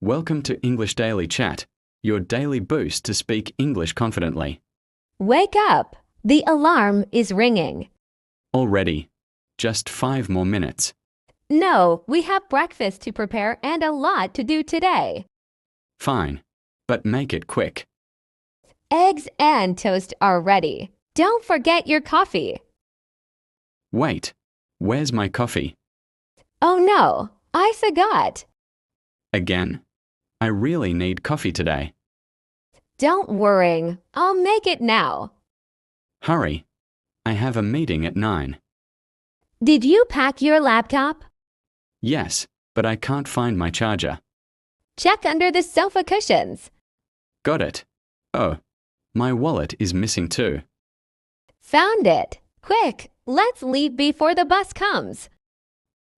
Welcome to English Daily Chat, your daily boost to speak English confidently. Wake up! The alarm is ringing. Already. Just 5 more minutes. No, we have breakfast to prepare and a lot to do today. Fine, but make it quick. Eggs and toast are ready. Don't forget your coffee. Wait, where's my coffee? Oh no, I forgot. Again? I really need coffee today. Don't worry, I'll make it now. Hurry. I have a meeting at 9. Did you pack your laptop? Yes, but I can't find my charger. Check under the sofa cushions. Got it. Oh, my wallet is missing too. Found it. Quick, let's leave before the bus comes.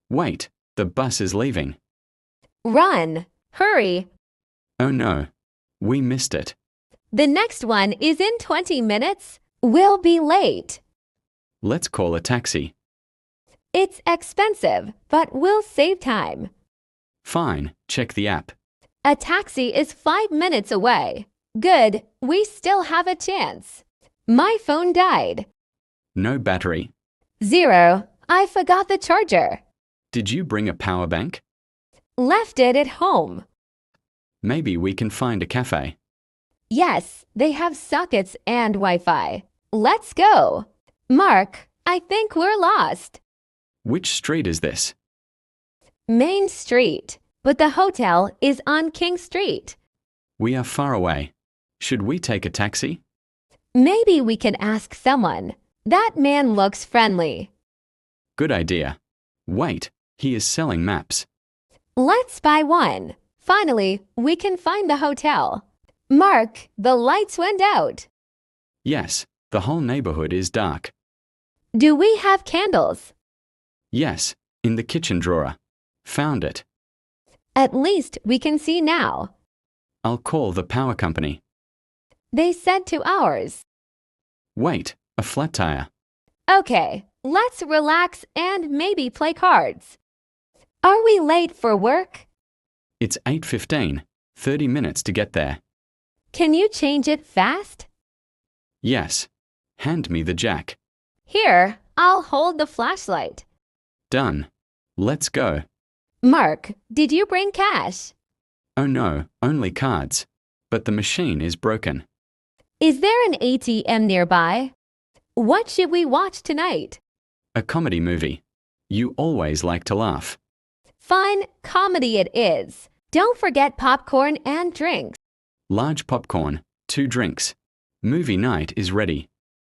Wait, the bus is leaving. Run! Hurry! Oh no, we missed it. The next one is in 20 minutes. We'll be late. Let's call a taxi. It's expensive, but we'll save time. Fine, check the app. A taxi is 5 minutes away. Good, we still have a chance. My phone died. No battery. 0, I forgot the charger. Did you bring a power bank? Left it at home. Maybe we can find a cafe. Yes, they have sockets and Wi-Fi. Let's go. Mark, I think we're lost. Which street is this? Main Street, but the hotel is on King Street. We are far away. Should we take a taxi? Maybe we can ask someone. That man looks friendly. Good idea. Wait, he is selling maps. Let's buy one. Finally, we can find the hotel. Mark, the lights went out. Yes, the whole neighborhood is dark. Do we have candles? Yes, in the kitchen drawer. Found it. At least we can see now. I'll call the power company. They said 2 hours. Wait, a flat tire. Okay, let's relax and maybe play cards. Are we late for work? It's 8:15, 30 minutes to get there. Can you change it fast? Yes. Hand me the jack. Here, I'll hold the flashlight. Done. Let's go. Mark, did you bring cash? Oh no, only cards. But the machine is broken. Is there an ATM nearby? What should we watch tonight? A comedy movie. You always like to laugh. Fun comedy it is. Don't forget popcorn and drinks. Large popcorn, 2 drinks. Movie night is ready.